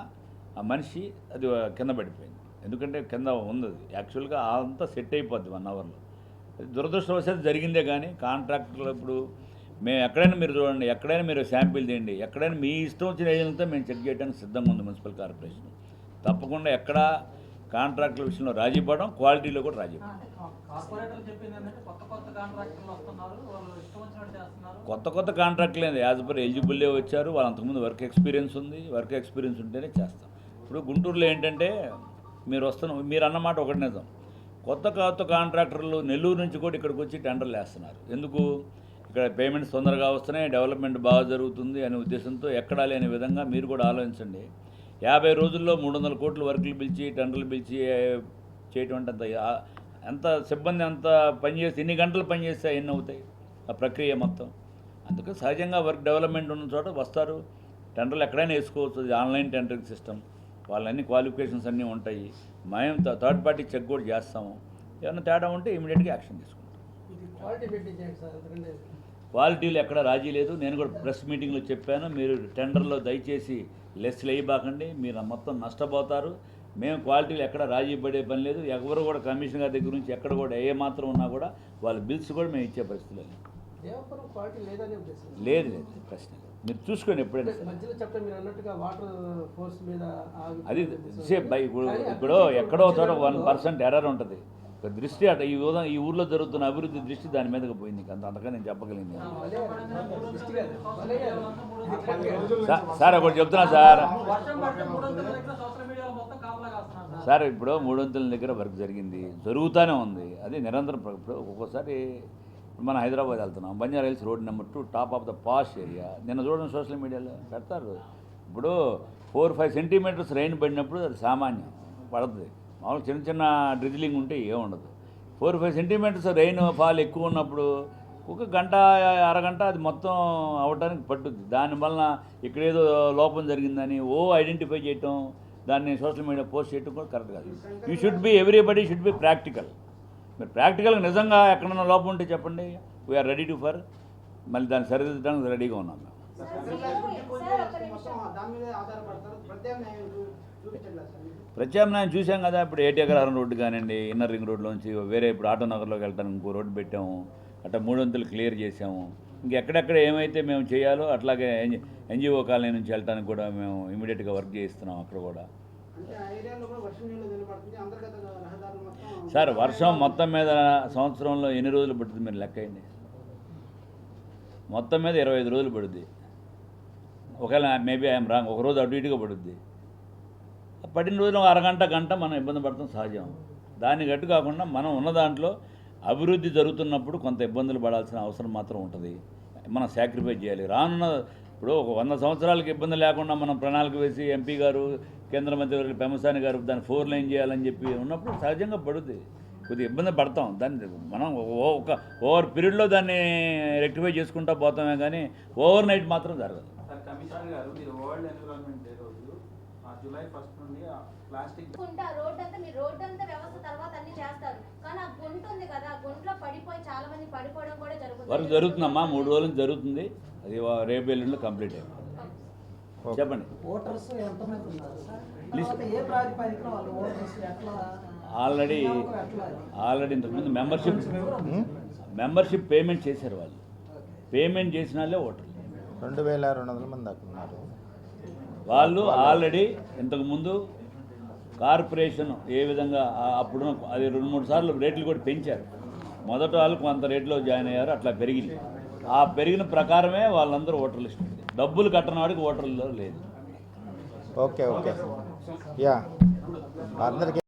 S2: ఆ మనిషి అది కింద పడిపోయింది. ఎందుకంటే కింద ఉంది, యాక్చువల్గా అంతా సెట్ అయిపోద్ది 1 అవర్లో. అది దురదృష్టవశాత్తు జరిగిందే. కానీ కాంట్రాక్టర్లు ఇప్పుడు మేము ఎక్కడైనా మీరు చూడండి, ఎక్కడైనా మీరు శాంపిల్ తీయండి, ఎక్కడైనా మీ ఇష్టం వచ్చిన ఏజెంట్తో మేము చెక్ చేయడానికి సిద్ధంగా ఉంది మున్సిపల్ కార్పొరేషన్. తప్పకుండా ఎక్కడ కాంట్రాక్టుల విషయంలో రాజీ పడడం, క్వాలిటీలో కూడా రాజీ పడడం.
S5: కార్పొరేటర్లు చెప్పింది ఏంటంటే కొత్త కాంట్రాక్టర్లు వస్తున్నారు, వాళ్ళు ఇష్టం వచ్చినట్టు చేస్తున్నారు.
S2: కొత్త కాంట్రాక్ట్ లేదు, యాజ్ పర్ ఎలిజిబుల్లే వచ్చారు. వాళ్ళు అంతకుముందు వర్క్ ఎక్స్పీరియన్స్ ఉంది, వర్క్ ఎక్స్పీరియన్స్ ఉంటేనే చేస్తాం. ఇప్పుడు గుంటూరులో ఏంటంటే మీరు అన్నమాట ఒకటి నిజం, కొత్త కాంట్రాక్టర్లు నెల్లూరు నుంచి కూడా ఇక్కడికి వచ్చి టెండర్లు వేస్తున్నారు. ఎందుకు, ఇక్కడ పేమెంట్స్ తొందరగా వస్తున్నాయి, డెవలప్మెంట్ బాగా జరుగుతుంది అనే ఉద్దేశంతో ఎక్కడా లేని విధంగా మీరు కూడా ఆలోచించండి. 50 రోజుల్లో 300 కోట్ల వర్కులు పిలిచి టెండర్లు పిలిచి చేయటం అంటే ఎంత సిబ్బంది అంత పనిచేస్తే ఎన్ని గంటలు పనిచేస్తే ఎన్ని అవుతాయి ఆ ప్రక్రియ మొత్తం. అందుకే సహజంగా వర్క్ డెవలప్మెంట్ ఉన్న చోట వస్తారు, టెండర్లు ఎక్కడైనా వేసుకోవచ్చు. ఇది ఆన్లైన్ టెండరింగ్ సిస్టమ్, వాళ్ళన్ని క్వాలిఫికేషన్స్ అన్నీ ఉంటాయి. మేము థర్డ్ పార్టీ చెక్ కూడా చేస్తాము. ఏమైనా తేడా ఉంటే ఇమీడియట్గా యాక్షన్ తీసుకుంటాం.
S3: ఇది క్వాలిటీ మెయింటైన్ చేయండి సార్, ఎందుకంటే
S2: క్వాలిటీలు ఎక్కడ రాజీ లేదు. నేను కూడా ప్రెస్ మీటింగ్లో చెప్పాను, మీరు టెండర్లో దయచేసి లెస్లు వేయబాకండి, మీరు మొత్తం నష్టపోతారు. మేము క్వాలిటీలు ఎక్కడ రాజీ పడే పని లేదు. ఎవరు కూడా కమిషనర్ గారి దగ్గర నుంచి ఎక్కడ కూడా ఏ మాత్రం ఉన్నా కూడా వాళ్ళ బిల్స్ కూడా మేము ఇచ్చే పరిస్థితి లేదు.
S3: దేవపురం క్వాలిటీ లేదనే ఉద్దేశం
S2: లేదు ప్రశ్న లేదు. మీరు చూసుకోండి ఎప్పుడైనా సరే.
S3: మధ్యలో చెప్తే మీరు అన్నట్టుగా వాటర్ ఫోర్స్ మీద
S2: అది ఇప్పుడు ఎక్కడో చోట 1% ఎర్రర్ ఉంటుంది. ఒక దృష్టి అట ఈ ఊర్లో జరుగుతున్న అభివృద్ధి దృష్టి దాని మీదకి పోయింది. అంతగా నేను చెప్పగలిగింది. సార్ ఒకటి చెప్తున్నా సార్,
S5: వర్షం పడితే 300 దగ్గర సోషల్ మీడియాలో మొత్తం కాపలా కాస్తున్నారు సార్.
S2: సార్ ఇప్పుడు 300 దగ్గర వర్క్ జరిగింది, జరుగుతూనే ఉంది. అది నిరంతరం. ఇప్పుడు ఒక్కోసారి మన హైదరాబాద్ వెళ్తున్నాం, Banjara hills road number 2 top of the posh area. నిన్న చూడండి సోషల్ మీడియాలో పెడతారు. ఇప్పుడు 4-5 సెంటీమీటర్స్ రెయిన్ పడినప్పుడు అది సామాన్యం పడుతుంది. మామూలు చిన్న డ్రిజిలింగ్ ఉంటే ఏముండదు. 4-5 సెంటీమీటర్స్ రెయిన్ ఫాల్ ఎక్కువ ఉన్నప్పుడు ఒక గంట అరగంట అది మొత్తం అవడానికి పట్టుద్ది. దానివల్ల ఇక్కడేదో లోపం జరిగిందని ఐడెంటిఫై చేయటం, దాన్ని సోషల్ మీడియా పోస్ట్ చేయటం కూడా కరెక్ట్ కాదు. Everybody should be practical. మీరు ప్రాక్టికల్గా నిజంగా ఎక్కడన్నా లోపం ఉంటే చెప్పండి, వీఆర్ రెడీ టు ఫర్ మళ్ళీ దాన్ని సరిదిద్దడానికి రెడీగా ఉన్నాం మేము. ప్రత్యామ్నాయం చూసాం కదా. ఇప్పుడు ఏటీఆర్ రోడ్డు కానివ్వండి, ఇన్నర్ రింగ్ రోడ్లోంచి వేరే ఇప్పుడు ఆటోనగర్లోకి వెళ్ళడానికి ఇంకో రోడ్డు పెట్టాము. అట్లా 3 వంతులు క్లియర్ చేసాము. ఇంకెక్కడెక్కడ ఏమైతే మేము చేయాలో అట్లాగే ఎన్జిఓ కాలనీ నుంచి వెళ్ళడానికి కూడా మేము ఇమీడియట్గా వర్క్ చేయిస్తున్నాం. అక్కడ కూడా సార్ వర్షం మొత్తం మీద సంవత్సరంలో ఎన్ని రోజులు పడుతుంది మీరు లెక్క అయింది? మొత్తం మీద 25 రోజులు పడుద్ది. ఒకవేళ మేబీ ఐఎమ్ రాంగ్, ఒక రోజు అటు ఇటుగా పడుద్ది. పడిన రోజులు అరగంట గంట మనం ఇబ్బంది పడతాం సహజం. దాన్ని గట్టు కాకుండా మనం ఉన్న దాంట్లో అభివృద్ధి జరుగుతున్నప్పుడు కొంత ఇబ్బందులు పడాల్సిన అవసరం మాత్రం ఉంటుంది. మనం సాక్రిఫైస్ చేయాలి. రానున్న ఇప్పుడు ఒక 100 సంవత్సరాలకు ఇబ్బంది లేకుండా మనం ప్రణాళిక వేసి ఎంపీ గారు కేంద్ర మంత్రి గారు పెమ్మసాని గారు దాన్ని 4 లైన్ చేయాలని చెప్పి ఉన్నప్పుడు సహజంగా పడుద్ది, కొద్దిగా ఇబ్బంది పడతాం. దాన్ని మనం ఒక ఓవర్ పీరియడ్లో దాన్ని రెక్టిఫై చేసుకుంటూ పోతామే కానీ ఓవర్ నైట్ మాత్రం జరగదు.
S4: సార్ కమిషనర్ గారు, మీరు వరల్డ్ ఎన్విరాన్మెంట్ డే రోజు జూలై 1 నుండి ప్లాస్టిక్
S6: రోడ్ అంతా మీరు రోడ్ అంతా వ్యవస్థ తర్వాత అన్ని చేస్తారు, కానీ ఆ గుంట ఉంది కదా, ఆ గుంటలో పడిపోయి చాలా మంది పడిపోవడం కూడా జరుగుతుంది.
S2: వర్క్ జరుగుతుందమ్మా, 3 రోజుల నుంచి జరుగుతుంది. అది రేపు ఎల్లుండిలో కంప్లీట్ అయిపోయింది. చెప్పండి.
S3: ఓటర్స్ ఎంతమంది ఉన్నారు సార్?
S2: లిస్ట్
S3: తర్వాత ఏ ప్రాతిపదికన వాళ్ళు ఓటర్స్ ఎట్లా
S2: ఆల్రెడీ ఇంతకుముందు మెంబర్షిప్ పేమెంట్ చేశారు. వాళ్ళు పేమెంట్ చేసిన వాళ్ళే ఓటర్లు
S1: 2200 మంది దాకా ఉన్నారు.
S2: వాళ్ళు ఆల్రెడీ ఇంతకుముందు కార్పొరేషన్ ఏ విధంగా అప్పుడు అది 2-3 సార్లు రేట్లు కూడా పెంచారు. మొదట వాళ్ళు కొంత రేట్లో జాయిన్ అయ్యారు, అట్లా పెరిగింది. ఆ పెరిగిన ప్రకారమే వాళ్ళందరూ ఓటర్ లిస్ట్ ఉంది. డబ్బులు కట్టని వాడికి ఓటర్లో లేదు.
S1: ఓకే యా అందరికీ